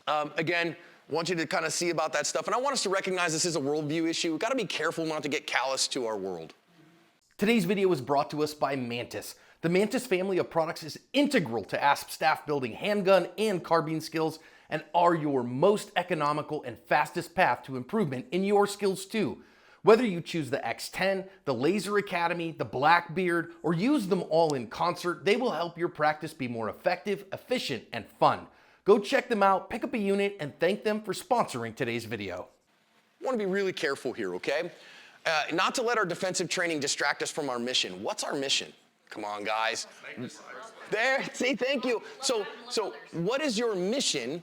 Again, I want you to kind of see about that stuff. And I want us to recognize this is a worldview issue. We've got to be careful not to get callous to our world. Today's video is brought to us by Mantis. The Mantis family of products is integral to ASP staff building handgun and carbine skills and are your most economical and fastest path to improvement in your skills too. Whether you choose the X10, the Laser Academy, the Blackbeard, or use them all in concert, they will help your practice be more effective, efficient, and fun. Go check them out, pick up a unit, and thank them for sponsoring today's video. I want to be really careful here, okay? Not to let our defensive training distract us from our mission. What's our mission? Come on, guys. There, see, thank you. So what is your mission?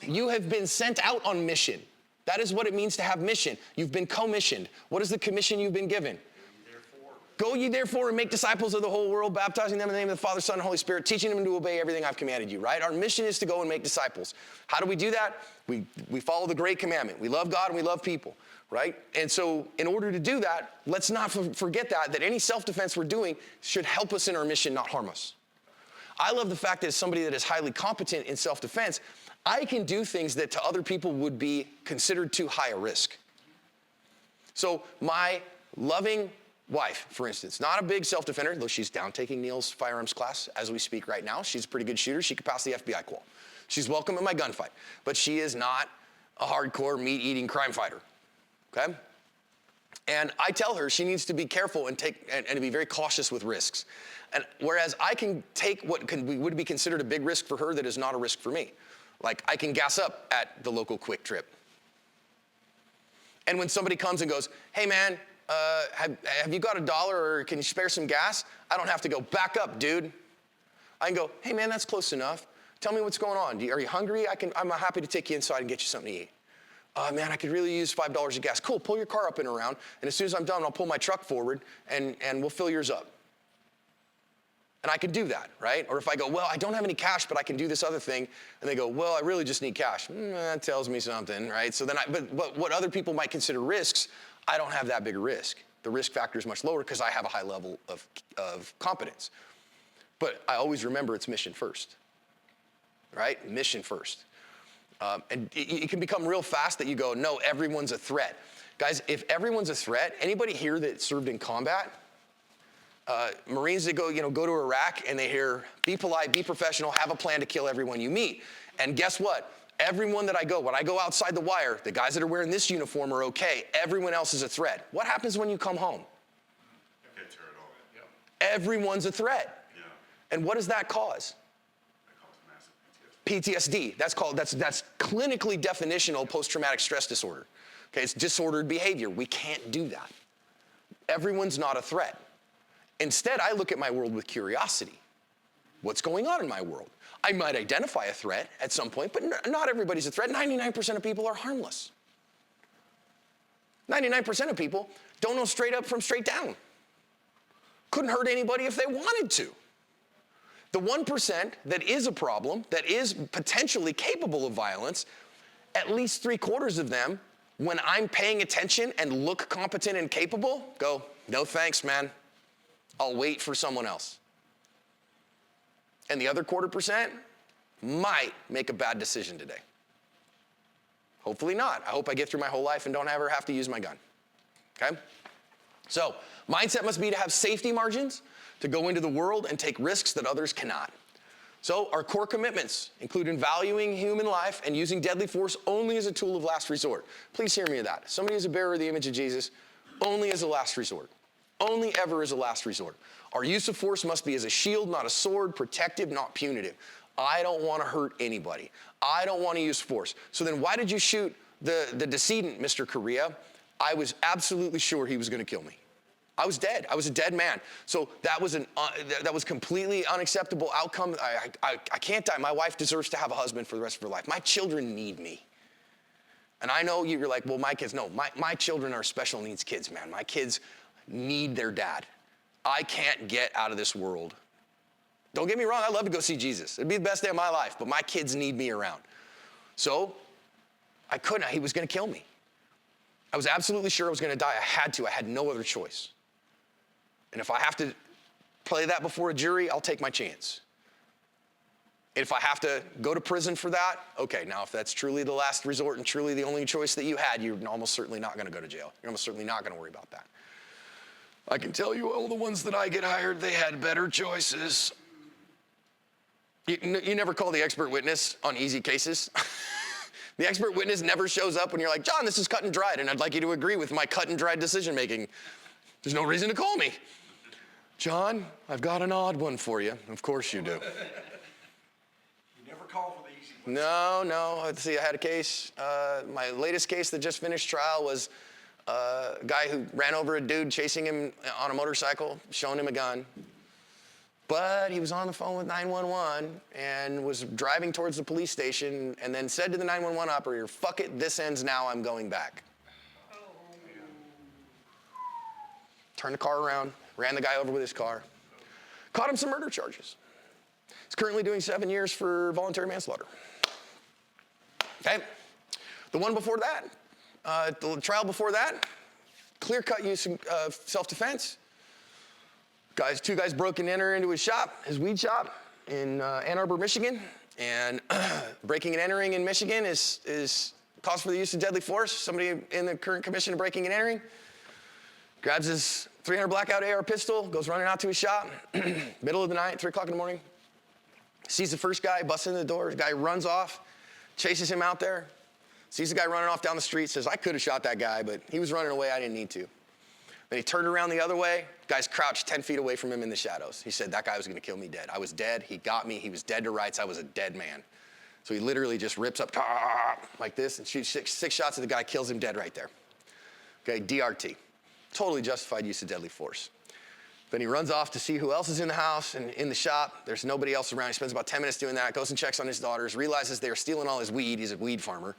You have been sent out on mission. That is what it means to have mission. You've been commissioned. What is the commission you've been given? Go ye therefore and make disciples of the whole world, baptizing them in the name of the Father, Son, and Holy Spirit, teaching them to obey everything I've commanded you, right? Our mission is to go and make disciples. How do we do that? We follow the great commandment. We love God and we love people, right? And so in order to do that, let's not forget that any self-defense we're doing should help us in our mission, not harm us. I love the fact that as somebody that is highly competent in self-defense, I can do things that to other people would be considered too high a risk. So my loving wife, for instance, not a big self-defender, though she's down taking Neil's firearms class as we speak right now. She's a pretty good shooter. She could pass the FBI qual. She's welcome in my gunfight, but she is not a hardcore meat-eating crime fighter, okay? And I tell her she needs to be careful and to be very cautious with risks. And whereas I can take what would be considered a big risk for her that is not a risk for me. Like I can gas up at the local Quick Trip. And when somebody comes and goes, hey man, have you got $1 or can you spare some gas? I don't have to go, back up, dude. I can go, hey man, that's close enough. Tell me what's going on. Are you hungry? I'm happy to take you inside and get you something to eat. Man, I could really use $5 of gas. Cool, pull your car up and around, and as soon as I'm done, I'll pull my truck forward and we'll fill yours up. And I can do that, right? Or if I go, well, I don't have any cash, but I can do this other thing, and they go, well, I really just need cash. That tells me something, right? So then, but what other people might consider risks, I don't have that big a risk. The risk factor is much lower because I have a high level of competence. But I always remember it's mission first, right? Mission first. And it can become real fast that you go, no, everyone's a threat. Guys, if everyone's a threat, anybody here that served in combat, Marines that go to Iraq and they hear, be polite, be professional, have a plan to kill everyone you meet. And guess what? Everyone that when I go outside the wire, the guys that are wearing this uniform are okay. Everyone else is a threat. What happens when you come home? Okay, tear it all in. Yeah. Everyone's a threat. Yeah. And what does that cause? That causes massive PTSD. That's clinically definitional post-traumatic stress disorder. Okay, it's disordered behavior. We can't do that. Everyone's not a threat. Instead, I look at my world with curiosity. What's going on in my world? I might identify a threat at some point, but not everybody's a threat. 99% of people are harmless. 99% of people don't know straight up from straight down. Couldn't hurt anybody if they wanted to. The 1% that is a problem, that is potentially capable of violence, at least 3/4 of them, when I'm paying attention and look competent and capable, go, no thanks, man. I'll wait for someone else. And the other 1/4% might make a bad decision today. Hopefully not. I hope I get through my whole life and don't ever have to use my gun. Okay? So, mindset must be to have safety margins to go into the world and take risks that others cannot. So, our core commitments include valuing human life and using deadly force only as a tool of last resort. Please hear me of that. Somebody is a bearer of the image of Jesus, only as a last resort. Only ever as a last resort. Our use of force must be as a shield, not a sword, protective, not punitive. I don't want to hurt anybody. I don't want to use force. So then why did you shoot the decedent, Mr. Correa? I was absolutely sure he was going to kill me. I was dead. I was a dead man. So that was completely unacceptable outcome. I can't die. My wife deserves to have a husband for the rest of her life. My children need me. And I know you're like, well, my kids, no, my children are special needs kids, man. My kids need their dad. I can't get out of this world. Don't get me wrong, I love to go see Jesus. It'd be the best day of my life, but my kids need me around. So I couldn't, he was gonna kill me. I was absolutely sure I was gonna die. I had no other choice. And if I have to play that before a jury, I'll take my chance. If I have to go to prison for that, okay, now if that's truly the last resort and truly the only choice that you had, you're almost certainly not gonna go to jail. You're almost certainly not gonna worry about that. I can tell you all the ones that I get hired, they had better choices. You never call the expert witness on easy cases. The expert witness never shows up when you're like, John, this is cut and dried, and I'd like you to agree with my cut and dried decision making. There's no reason to call me. John, I've got an odd one for you. Of course you do. You never call for the easy one. No. Let's see, I had a case. My latest case that just finished trial was a guy who ran over a dude chasing him on a motorcycle, showing him a gun. But he was on the phone with 911 and was driving towards the police station and then said to the 911 operator, fuck it, this ends now, I'm going back. Turned the car around, ran the guy over with his car, caught him some murder charges. He's currently doing 7 years for voluntary manslaughter. Okay? The one before that, the trial before that, clear-cut use of self-defense. Two guys broke and entered into his shop, his weed shop in Ann Arbor, Michigan. And breaking and entering in Michigan is cause for the use of deadly force. Somebody in the current commission of breaking and entering grabs his .300 blackout AR pistol, goes running out to his shop, middle of the night, 3 o'clock in the morning, sees the first guy, busts into the door, the guy runs off, chases him out there, sees the guy running off down the street, says, I could have shot that guy, but he was running away, I didn't need to. Then he turned around the other way, guy's crouched 10 feet away from him in the shadows. He said, that guy was gonna kill me dead. I was dead, he got me, he was dead to rights, I was a dead man. So he literally just rips up like this and shoots six shots at the guy, kills him dead right there. Okay, DRT. Totally justified use of deadly force. Then he runs off to see who else is in the house and in the shop. There's nobody else around. He spends about 10 minutes doing that, goes and checks on his daughters, realizes they're stealing all his weed. He's a weed farmer.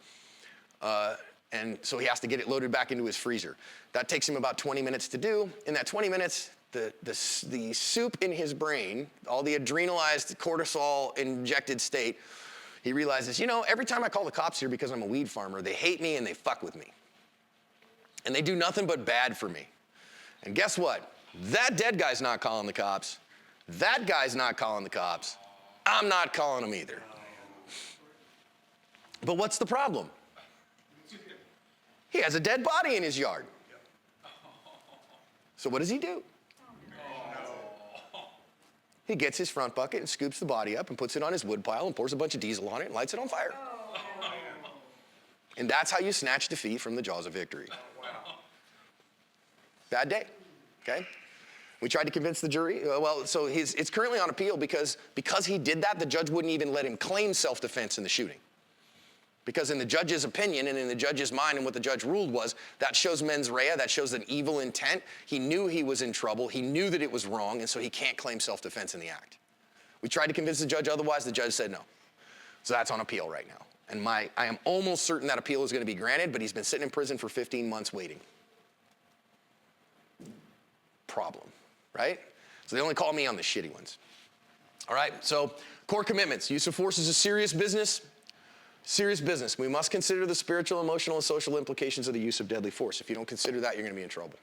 And so he has to get it loaded back into his freezer. That takes him about 20 minutes to do. In that 20 minutes, the soup in his brain, all the adrenalized cortisol injected state, he realizes, every time I call the cops here because I'm a weed farmer, they hate me and they fuck with me. And they do nothing but bad for me. And guess what? That dead guy's not calling the cops. That guy's not calling the cops. I'm not calling them either. But what's the problem? He has a dead body in his yard. So what does he do? He gets his front bucket and scoops the body up and puts it on his wood pile and pours a bunch of diesel on it and lights it on fire. And that's how you snatch defeat from the jaws of victory. Bad day, okay? We tried to convince the jury. So it's currently on appeal because he did that, the judge wouldn't even let him claim self-defense in the shooting. Because in the judge's opinion and in the judge's mind and what the judge ruled was, that shows mens rea, that shows an evil intent. He knew he was in trouble. He knew that it was wrong, and so he can't claim self-defense in the act. We tried to convince the judge otherwise. The judge said no. So that's on appeal right now. And I am almost certain that appeal is going to be granted, but he's been sitting in prison for 15 months waiting. Problem, right? So they only call me on the shitty ones. All right, so core commitments. Use of force is a serious business. Serious business. We must consider the spiritual, emotional, and social implications of the use of deadly force. If you don't consider that, you're going to be in trouble.